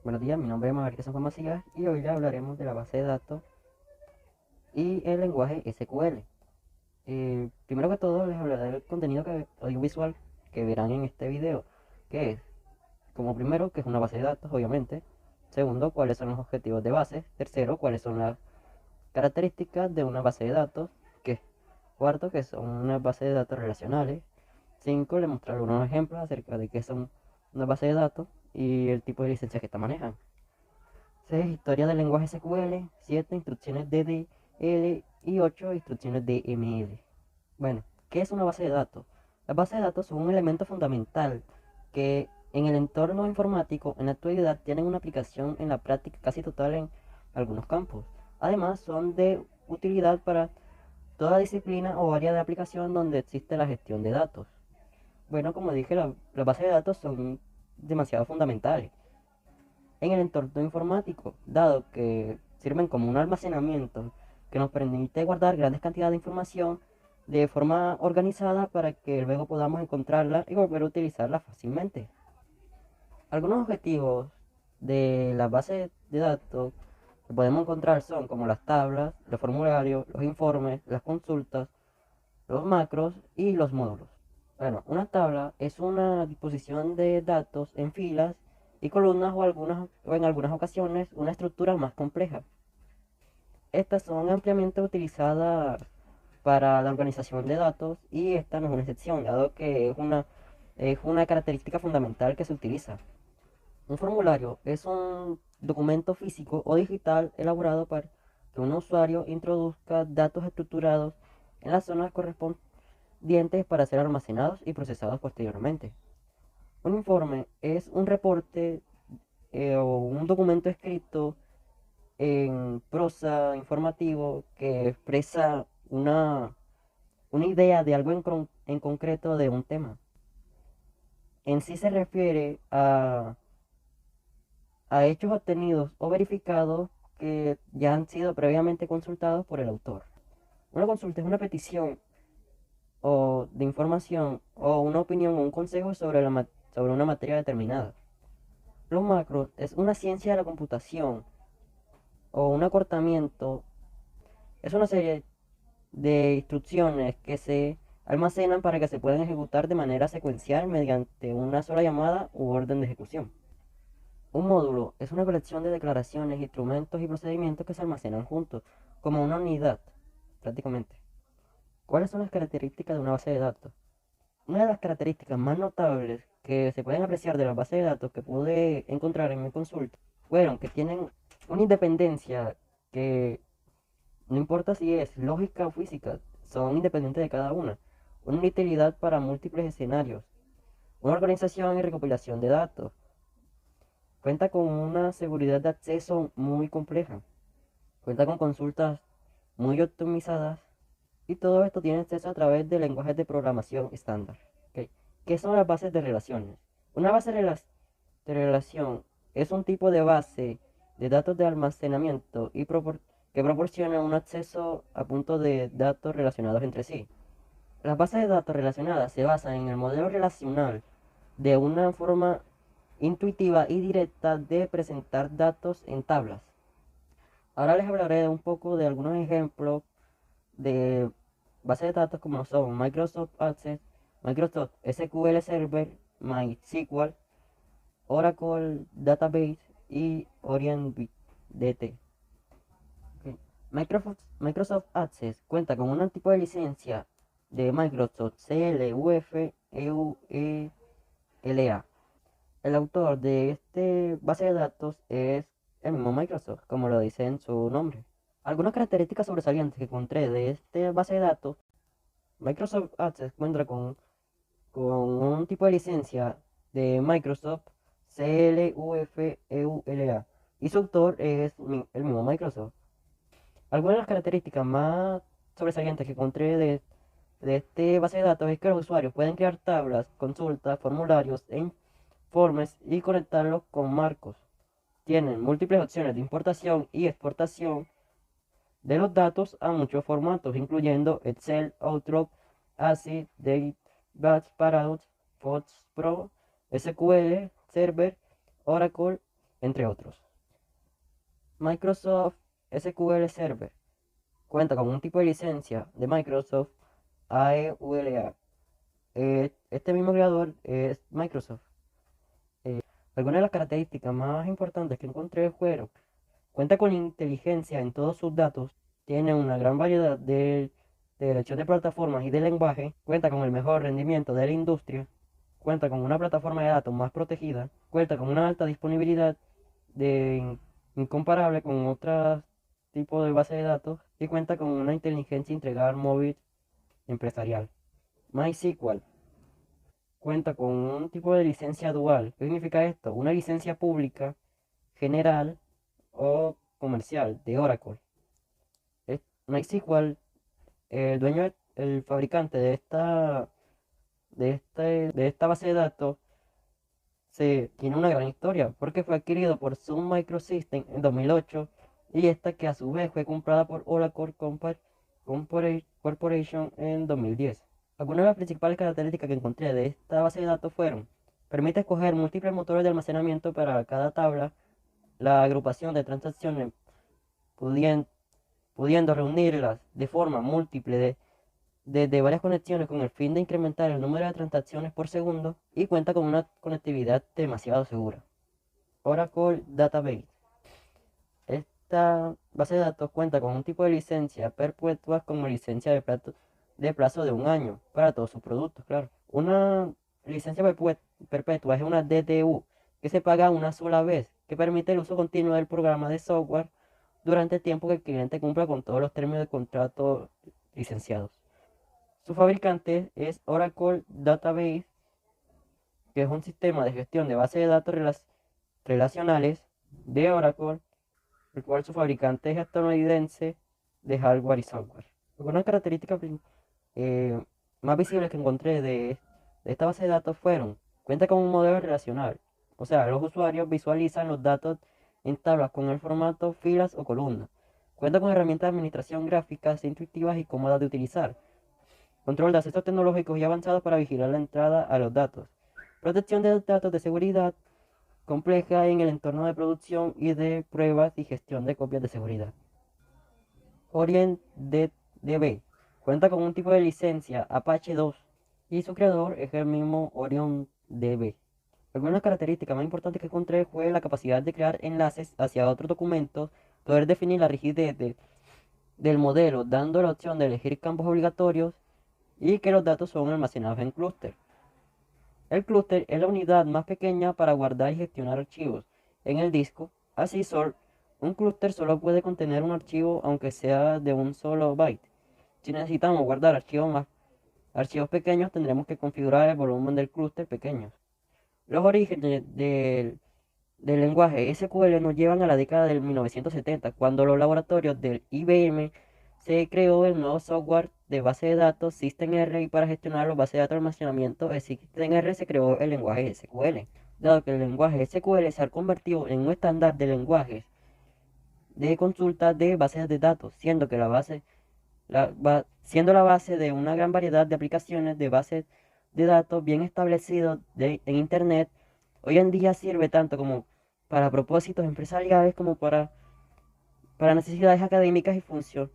Buenos días, mi nombre es Mauricio San Juan Macías y hoy le hablaremos de la base de datos y el lenguaje SQL. Primero que todo les hablaré del contenido audiovisual que verán en este video, que es, como primero, que es una base de datos, obviamente. Segundo, cuáles son los objetivos de base. Tercero, cuáles son las características de una base de datos. Que, cuarto, que son una base de datos relacionales. Cinco, le mostraré unos ejemplos acerca de qué son una base de datos y el tipo de licencia que esta manejan. 6. Historia del lenguaje SQL. 7. Instrucciones DDL. Y 8. Instrucciones DML. Bueno, ¿qué es una base de datos? Las bases de datos son un elemento fundamental que en el entorno informático en la actualidad tienen una aplicación en la práctica casi total en algunos campos. Además, son de utilidad para toda disciplina o área de aplicación donde existe la gestión de datos. Bueno, como dije, las bases de datos son demasiado fundamentales en el entorno informático, dado que sirven como un almacenamiento que nos permite guardar grandes cantidades de información de forma organizada para que luego podamos encontrarla y volver a utilizarla fácilmente. Algunos objetivos de las bases de datos que podemos encontrar son como las tablas, los formularios, los informes, las consultas, los macros y los módulos. Bueno, una tabla es una disposición de datos en filas y columnas o en algunas ocasiones una estructura más compleja. Estas son ampliamente utilizadas para la organización de datos y esta no es una excepción, dado que es una característica fundamental que se utiliza. Un formulario es un documento físico o digital elaborado para que un usuario introduzca datos estructurados en las zonas correspondientes para ser almacenados y procesados posteriormente. Un informe es un reporte o un documento escrito en prosa informativo que expresa una idea de algo en concreto de un tema. En sí se refiere a hechos obtenidos o verificados que ya han sido previamente consultados por el autor. Una consulta es una petición o de información o una opinión o un consejo sobre una materia determinada. Los macros es una ciencia de la computación o un acortamiento, es una serie de instrucciones que se almacenan para que se puedan ejecutar de manera secuencial mediante una sola llamada u orden de ejecución. Un módulo es una colección de declaraciones, instrumentos y procedimientos que se almacenan juntos, como una unidad, prácticamente. ¿Cuáles son las características de una base de datos? Una de las características más notables que se pueden apreciar de las bases de datos que pude encontrar en mi consulta fueron que tienen una independencia que no importa si es lógica o física, son independientes de cada una utilidad para múltiples escenarios, una organización y recopilación de datos, cuenta con una seguridad de acceso muy compleja, cuenta con consultas muy optimizadas y todo esto tiene acceso a través de lenguajes de programación estándar. ¿Ok? ¿Qué son las bases de relaciones? Una base de relación es un tipo de base de datos de almacenamiento que proporciona un acceso a puntos de datos relacionados entre sí. Las bases de datos relacionadas se basan en el modelo relacional de una forma intuitiva y directa de presentar datos en tablas. Ahora les hablaré un poco de algunos ejemplos de bases de datos como son Microsoft Access, Microsoft SQL Server, MySQL, Oracle Database y OrientDT. Ok. Microsoft Access cuenta con un tipo de licencia de Microsoft CLUF EULA. El autor de este base de datos es el mismo Microsoft, como lo dice en su nombre. Algunas características sobresalientes que encontré de este base de datos: Microsoft Access cuenta con un tipo de licencia de Microsoft CLUF y su autor es el mismo Microsoft. Algunas de las características más sobresalientes que encontré de este base de datos es que los usuarios pueden crear tablas, consultas, formularios e informes y conectarlos con marcos. Tienen múltiples opciones de importación y exportación de los datos a muchos formatos, incluyendo Excel, Outlook, ACID, Date, Batch, Paradox, Pro, SQL, Server, Oracle entre otros. Microsoft SQL Server cuenta con un tipo de licencia de Microsoft AEULA. Este mismo creador es Microsoft. Algunas de las características más importantes que encontré fueron: cuenta con inteligencia en todos sus datos, tiene una gran variedad de elección de plataformas y de lenguaje, cuenta con el mejor rendimiento de la industria, cuenta con una plataforma de datos más protegida, cuenta con una alta disponibilidad incomparable con otros tipos de base de datos y cuenta con una inteligencia integral móvil empresarial. MySQL cuenta con un tipo de licencia dual. ¿Qué significa esto? Una licencia pública, general o comercial de Oracle. MySQL, el dueño, el fabricante de esta base de datos, tiene una gran historia porque fue adquirido por Sun Microsystems en 2008 y esta que a su vez fue comprada por Oracle Corporation en 2010. Algunas de las principales características que encontré de esta base de datos fueron: permite escoger múltiples motores de almacenamiento para cada tabla, la agrupación de transacciones pudien- pudiendo reunirlas de forma múltiple de varias conexiones con el fin de incrementar el número de transacciones por segundo, y cuenta con una conectividad demasiado segura. Oracle Database. Esta base de datos cuenta con un tipo de licencia perpetua como licencia de plazo de un año para todos sus productos, claro. Una licencia perpetua es una DDU que se paga una sola vez, que permite el uso continuo del programa de software durante el tiempo que el cliente cumpla con todos los términos de contrato licenciados. Su fabricante es Oracle Database, que es un sistema de gestión de bases de datos relacionales de Oracle, el cual su fabricante es estadounidense de hardware y software. Algunas características eh, más visibles que encontré de esta base de datos fueron: cuenta con un modelo relacional, o sea, los usuarios visualizan los datos en tablas con el formato filas o columnas. Cuenta con herramientas de administración gráficas intuitivas y cómodas de utilizar. Control de accesos tecnológicos y avanzados para vigilar la entrada a los datos. Protección de datos de seguridad compleja en el entorno de producción y de pruebas y gestión de copias de seguridad. OrionDB cuenta con un tipo de licencia Apache 2 y su creador es el mismo OrionDB. Algunas características más importantes que encontré fue la capacidad de crear enlaces hacia otros documentos, poder definir la rigidez del modelo dando la opción de elegir campos obligatorios y que los datos son almacenados en clúster. El clúster es la unidad más pequeña para guardar y gestionar archivos en el disco. Así, un clúster solo puede contener un archivo aunque sea de un solo byte. Si necesitamos guardar archivos pequeños, tendremos que configurar el volumen del clúster pequeño. Los orígenes del lenguaje SQL nos llevan a la década del 1970, cuando los laboratorios del IBM se creó el nuevo software de base de datos SystemR, y para gestionar los bases de datos de almacenamiento SystemR se creó el lenguaje SQL. Dado que el lenguaje SQL se ha convertido en un estándar de lenguajes de consulta de bases de datos, siendo la base de una gran variedad de aplicaciones de bases de datos bien establecidos en Internet. Hoy en día sirve tanto como para propósitos empresariales como para necesidades académicas y función,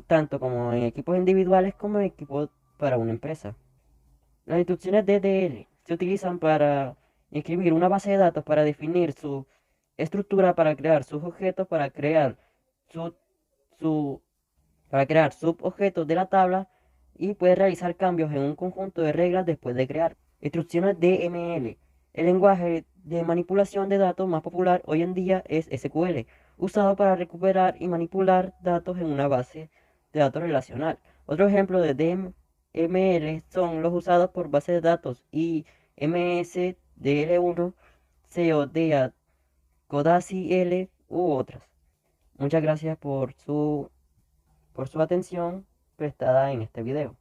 tanto como en equipos individuales como en equipos para una empresa. Las instrucciones DDL se utilizan para escribir una base de datos, para definir su estructura, para crear sus objetos, su, su, para crear subobjetos de la tabla, y puede realizar cambios en un conjunto de reglas después de crear. Instrucciones DML. El lenguaje de manipulación de datos más popular hoy en día es SQL, usado para recuperar y manipular datos en una base de datos relacional. Otro ejemplo de DML son los usados por bases de datos IMS, DL1, CODA, Codasi L u otras. Muchas gracias por su atención prestada en este video.